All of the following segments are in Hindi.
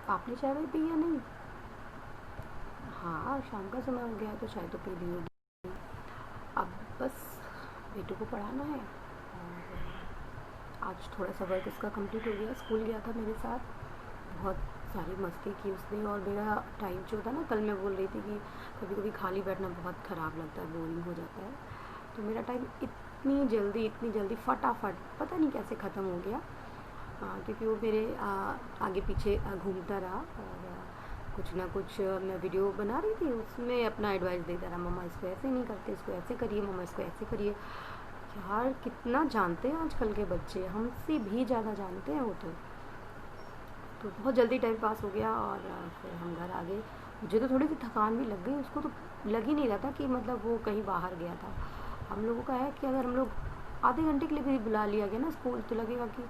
आपने चाय वाय पी या नहीं? हाँ, शाम का समय हो गया है तो चाय तो पी ली होगी। अब बस बेटू को पढ़ाना है और आज थोड़ा सा वर्क उसका कंप्लीट हो गया। स्कूल गया था मेरे साथ, बहुत सारी मस्ती की उसने। और मेरा टाइम जो था ना, कल मैं बोल रही थी कि कभी कभी खाली बैठना बहुत ख़राब लगता है, बोरिंग हो जाता है। तो मेरा टाइम इतनी जल्दी फटाफट पता नहीं कैसे ख़त्म हो गया। क्योंकि वो मेरे आगे पीछे घूमता रहा और कुछ ना कुछ मैं वीडियो बना रही थी, उसमें अपना एडवाइस देता रहा, मम्मा इसको ऐसे नहीं करते, इसको ऐसे करिए, मम्मा इसको ऐसे करिए। यार कितना जानते हैं आजकल के बच्चे, हमसे भी ज़्यादा जानते हैं वो तो बहुत जल्दी टाइम पास हो गया और फिर हम घर आ गए। मुझे तो थोड़ी सी थकान भी लग गई, उसको तो लग ही नहीं रहा था कि मतलब वो कहीं बाहर गया था। हम लोगों का है कि अगर हम लोग आधे घंटे के लिए भी बुला लिया गया ना स्कूल, तो लगेगा कि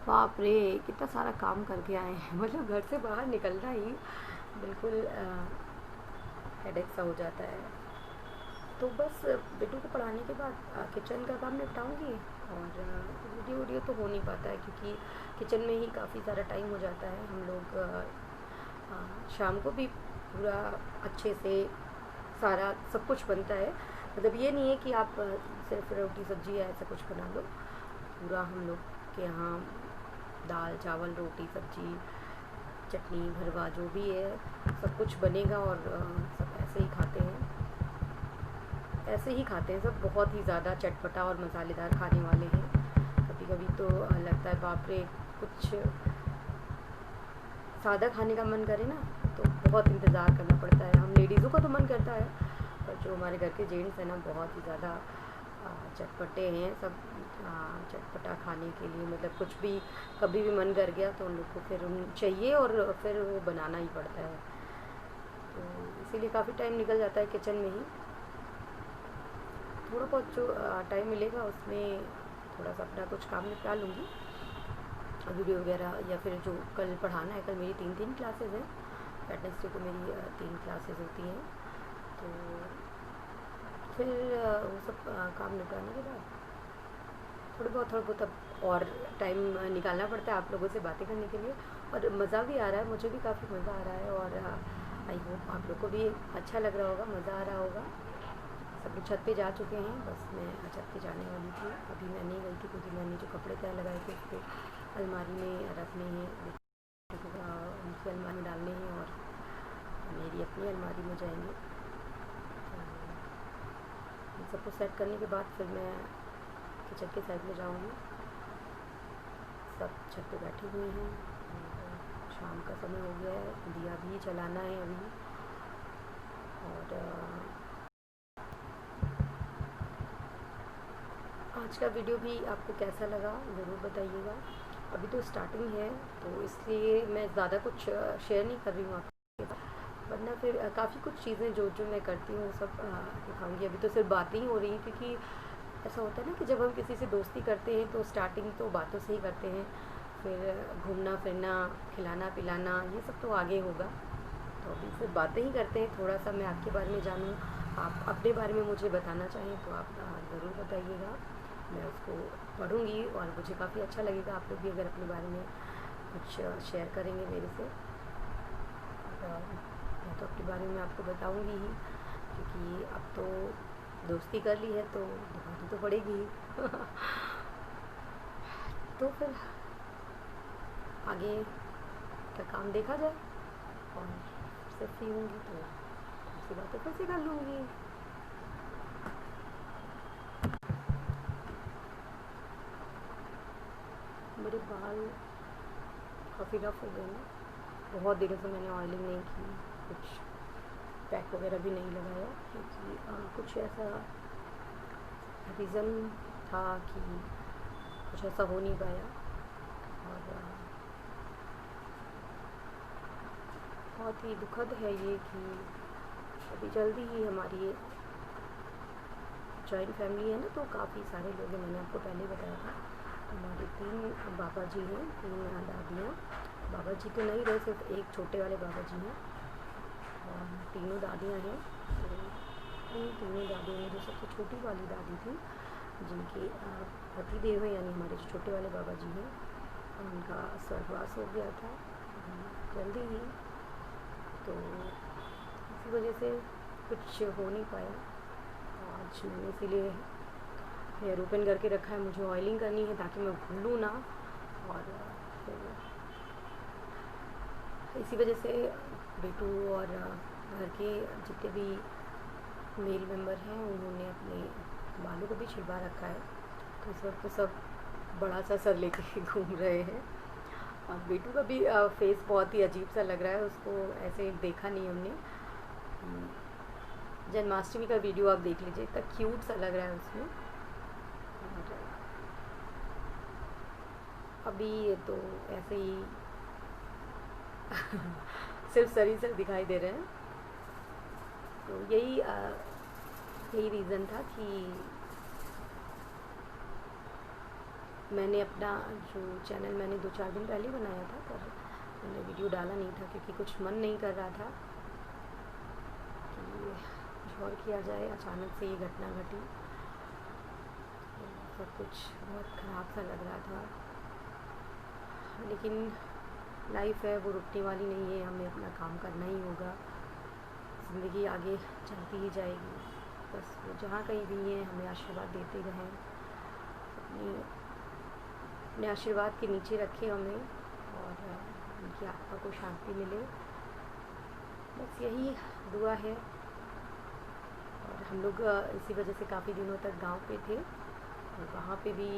बाप रे कितना सारा काम करके आए हैं। मतलब घर से बाहर निकलना ही बिल्कुल हेडेक सा हो जाता है। तो बस बेटू को पढ़ाने के बाद किचन का काम निपटाऊंगी और वीडियो तो हो नहीं पाता है क्योंकि किचन में ही काफ़ी सारा टाइम हो जाता है। हम लोग शाम को भी पूरा अच्छे से सारा सब कुछ बनता है। मतलब ये नहीं है कि आप सिर्फ रोटी सब्जी या ऐसा कुछ बना लो, पूरा हम लोग के यहाँ दाल चावल रोटी सब्जी चटनी भरवा जो भी है सब कुछ बनेगा और सब ऐसे ही खाते हैं सब, बहुत ही ज़्यादा चटपटा और मसालेदार खाने वाले हैं। कभी कभी तो लगता है बाप रे, कुछ सादा खाने का मन करे ना तो बहुत इंतज़ार करना पड़ता है। हम लेडीज़ों का तो मन करता है, पर जो हमारे घर के जेंट्स हैं ना बहुत ही ज़्यादा चटपटे हैं सब। चटपटा खाने के लिए मतलब कुछ भी कभी भी मन कर गया तो उन लोग को फिर चाहिए और फिर वो बनाना ही पड़ता है। तो इसीलिए काफ़ी टाइम निकल जाता है किचन में ही। थोड़ा बहुत जो टाइम मिलेगा उसमें थोड़ा सा अपना कुछ काम निपटा लूँगी, वीडियो वगैरह, या फिर जो कल पढ़ाना है। कल मेरी 3 क्लासेस हैं, वेडनेसडे को मेरी 3 क्लासेस होती हैं। तो फिर वो सब काम निपटाने के बाद थोड़ा बहुत अब और टाइम निकालना पड़ता है आप लोगों से बातें करने के लिए। और मज़ा भी आ रहा है, मुझे भी काफ़ी मज़ा आ रहा है और आई होप आप लोग को भी अच्छा लग रहा होगा, मज़ा आ रहा होगा। सब लोग छत पे जा चुके हैं, बस मैं छत पे जाने वाली थी। अभी मैं नहीं गई थी क्योंकि मैंने जो कपड़े तय लगाए थे उसको अलमारी में रखने हैं, उनकी अलमारी में डालने हैं और मेरी अपनी अलमारी में जाएंगे। इन सबको सेट करने के बाद फिर मैं किचन के साइड में जाऊंगी। सब छत पे बैठी हुई हैं और शाम का समय हो गया है, दिया भी जलाना है अभी। और आज का वीडियो भी आपको कैसा लगा ज़रूर बताइएगा। अभी तो स्टार्टिंग है तो इसलिए मैं ज़्यादा कुछ शेयर नहीं कर रही हूँ आपके साथ, वरना फिर काफ़ी कुछ चीज़ें जो जो मैं करती हूँ सब दिखाऊंगी। अभी तो सिर्फ बातें ही हो रही हैं क्योंकि ऐसा होता है ना कि जब हम किसी से दोस्ती करते हैं तो स्टार्टिंग तो बातों से ही करते हैं, फिर घूमना फिरना खिलाना पिलाना ये सब तो आगे होगा। तो अभी सिर्फ बातें ही करते हैं। थोड़ा सा मैं आपके बारे में जानूँ, आप अपने बारे में मुझे बताना चाहें तो आप ज़रूर बताइएगा, मैं उसको पढ़ूँगी और मुझे काफ़ी अच्छा लगेगा। आप लोग भी अगर अपने बारे में कुछ शेयर करेंगे मेरे से, मैं तो अपने बारे में आपको बताऊँगी ही, क्योंकि अब तो दोस्ती कर ली है तो दिखानी तो पड़ेगी ही। तो फिर आगे का काम देखा जाए और फिर फ्री होंगी तो ऐसी बातें फिर से कर लूँगी। मेरे बाल काफ़ी रफ हो गए ना, बहुत दिनों से मैंने ऑयलिंग नहीं की, कुछ पैक वगैरह भी नहीं लगाया क्योंकि कुछ ऐसा रीज़न था कि कुछ ऐसा हो नहीं पाया। और बहुत ही दुखद है ये कि अभी जल्दी ही हमारी जॉइंट फैमिली है ना, तो काफ़ी सारे लोग हैं। मैंने आपको पहले बताया था हमारे 3 बाबा जी हैं, 3 दादियाँ। बाबा जी तो नहीं रहे, सिर्फ एक छोटे वाले बाबा जी हैं और 3 दादियाँ हैं। तो इन 3 दादियों में जो सबसे छोटी वाली दादी थी जिनके पति देव हैं, यानी हमारे जो छोटे वाले बाबा जी हैं, उनका स्वर्गवास हो गया था। जल्दी ही। तो इसी वजह से कुछ हो नहीं पाया। आज मैंने इसीलिए हेयर ओपन करके रखा है। मुझे ऑयलिंग करनी है ताकि मैं भूलूँ ना। और फिर इसी वजह से बेटू और घर के जितने भी मेल मेंबर हैं उन्होंने अपने बालों को भी छिलवा रखा है। तो इस वक्त तो सब बड़ा सा सर लेके घूम रहे हैं। और बेटू का भी फेस बहुत ही अजीब सा लग रहा है। उसको ऐसे देखा नहीं हमने। जन्माष्टमी का वीडियो आप देख लीजिए, इतना क्यूट सा लग रहा है उसमें। और अभी तो ऐसे ही सिर्फ सर ही सर दिखाई दे रहे हैं। तो यही रीज़न था कि मैंने अपना जो चैनल मैंने 2-4 दिन पहले बनाया था, पर मैंने वीडियो डाला नहीं था क्योंकि कुछ मन नहीं कर रहा था कि कुछ और किया जाए। अचानक से ये घटना घटी, तो सब कुछ बहुत ख़राब सा लग रहा था। लेकिन लाइफ है, वो रुकने वाली नहीं है। हमें अपना काम करना ही होगा। ज़िंदगी आगे चलती ही जाएगी। बस वो जहाँ कहीं भी हैं हमें आशीर्वाद देते रहें, अपने आशीर्वाद के नीचे रखें हमें, और उनकी आत्मा को शांति मिले। बस यही दुआ है। और हम लोग इसी वजह से काफ़ी दिनों तक गांव पे थे, और वहाँ पे भी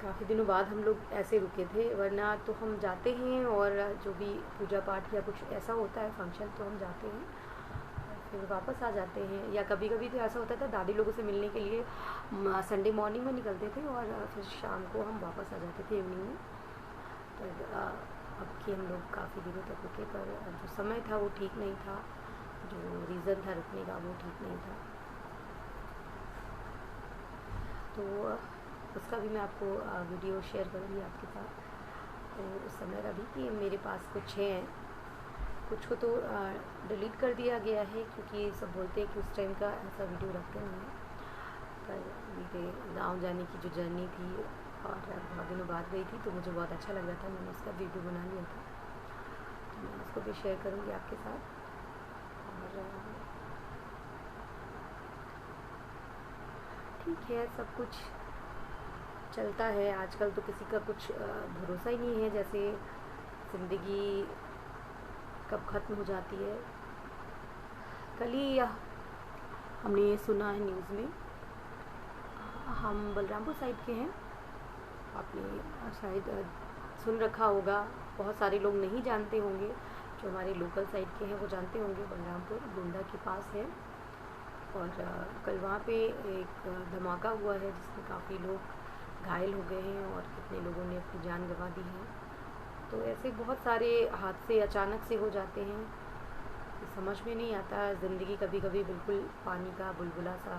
काफ़ी दिनों बाद हम लोग ऐसे रुके थे। वरना तो हम जाते हैं, और जो भी पूजा पाठ या कुछ ऐसा होता है फंक्शन, तो हम जाते हैं फिर वापस आ जाते हैं। या कभी कभी तो ऐसा होता था दादी लोगों से मिलने के लिए संडे मॉर्निंग में निकलते थे, और फिर शाम को हम वापस आ जाते थे इवनिंग में। तो अब कि हम लोग काफ़ी दिनों तक रुके, पर जो समय था वो ठीक नहीं था, जो रीज़न था रुकने का वो ठीक नहीं था। तो उसका भी मैं आपको वीडियो शेयर करूँगी आपके साथ। तो उस समय का भी कि मेरे पास कुछ हैं, कुछ को तो डिलीट कर दिया गया है क्योंकि सब बोलते हैं कि उस टाइम का ऐसा वीडियो रखते नहीं हैं। पर मेरे गाँव जाने की जो जर्नी थी और बहुत दिनों बाद गई थी, तो मुझे बहुत अच्छा लग रहा था। मैंने उसका वीडियो बना लिया था, तो मैं उसको भी शेयर करूँगी आपके साथ। और ठीक है, सब कुछ चलता है। आजकल तो किसी का कुछ भरोसा ही नहीं है, जैसे ज़िंदगी कब ख़त्म हो जाती है। कल ही हमने ये सुना है न्यूज़ में, हम बलरामपुर साइड के हैं, आपने शायद सुन रखा होगा। बहुत सारे लोग नहीं जानते होंगे, जो हमारे लोकल साइड के हैं वो जानते होंगे। बलरामपुर गोंडा के पास है, और कल वहाँ पे एक धमाका हुआ है जिसमें काफ़ी लोग घायल हो गए हैं, और कितने लोगों ने अपनी जान गंवा दी है। तो ऐसे बहुत सारे हादसे अचानक से हो जाते हैं, तो समझ में नहीं आता। ज़िंदगी कभी कभी बिल्कुल पानी का बुलबुला सा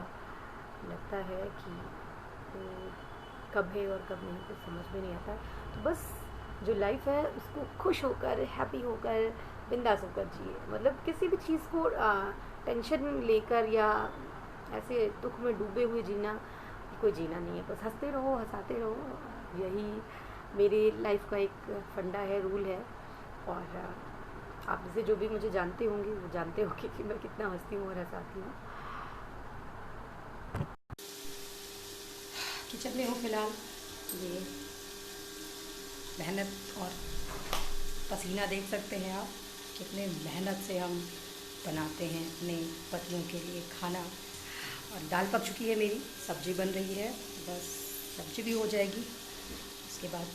लगता है कि तो कब है और कब नहीं, कुछ समझ में नहीं आता। तो बस जो लाइफ है उसको खुश होकर, हैप्पी होकर, बिंदास होकर जिए। मतलब किसी भी चीज़ को टेंशन लेकर या ऐसे दुख में डूबे हुए जीना कोई जीना नहीं है। बस हंसते रहो, हंसाते रहो। यही मेरी लाइफ का एक फंडा है, रूल है। और आप जैसे जो भी मुझे जानते होंगे वो जानते होंगे कि मैं कितना हंसती हूँ और हंसाती हूँ। किचन में हूँ फ़िलहाल। ये मेहनत और पसीना देख सकते हैं आप, कितने मेहनत से हम बनाते हैं अपने पतियों के लिए खाना। और दाल पक चुकी है मेरी, सब्ज़ी बन रही है, बस सब्ज़ी भी हो जाएगी। उसके बाद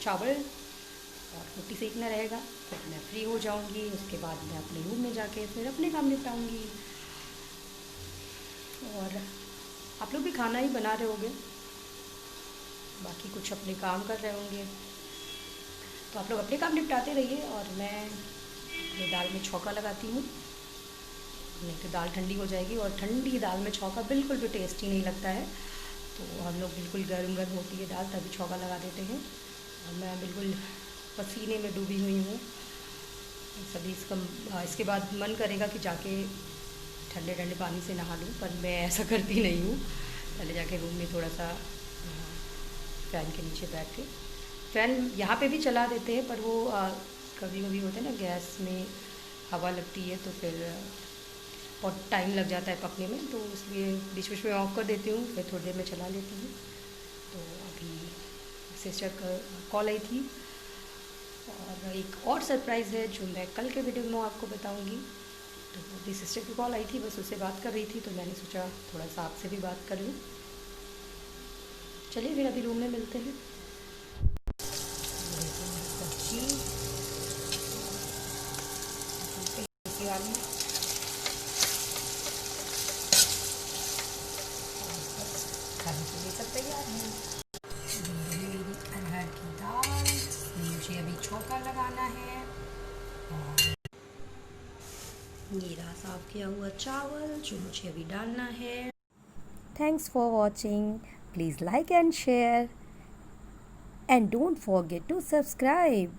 चावल और रोटी सेकना रहेगा, फिर मैं फ्री हो जाऊंगी। उसके बाद मैं अपने रूम में जाके फिर अपने काम निपटाऊंगी। और आप लोग भी खाना ही बना रहे होंगे, बाकी कुछ अपने काम कर रहे होंगे, तो आप लोग अपने काम निपटाते रहिए और मैं अपनी दाल में छौंका लगाती हूँ, नहीं तो दाल ठंडी हो जाएगी। और ठंडी दाल में छौंका बिल्कुल भी टेस्टी नहीं लगता है, तो हम लोग बिल्कुल गर्म गर्म होती है दाल तभी छौंका लगा देते हैं। और मैं बिल्कुल पसीने में डूबी हुई हूँ सभी। इसके बाद मन करेगा कि जाके ठंडे ठंडे पानी से नहा लूँ, पर मैं ऐसा करती नहीं हूँ। पहले जाके रूम में थोड़ा सा फ़ैन के नीचे बैठ के फ़ैन यहाँ पे भी चला देते हैं, पर वो कभी कभी होता है ना, गैस में हवा लगती है तो फिर बहुत टाइम लग जाता है पकने में, तो इसलिए बीच बीच में ऑफ कर देती हूँ, फिर थोड़ी देर में चला लेती हूँ। तो अभी सिस्टर का कॉल आई थी, और एक और सरप्राइज़ है जो मैं कल के वीडियो में आपको बताऊँगी। तो अभी सिस्टर की कॉल आई थी, बस उससे बात कर रही थी, तो मैंने सोचा थोड़ा सा आपसे भी बात कर लूँ। चलिए फिर अभी रूम में मिलते हैं। सब्जी वाली, खाने के लिए सब तैयार है। मेरी अरहर की दाल, मुझे अभी छोंका लगाना है, और ये रहा साफ़ किया हुआ चावल जो मुझे अभी डालना है। Thanks for watching. Please like and share. And don't forget to subscribe.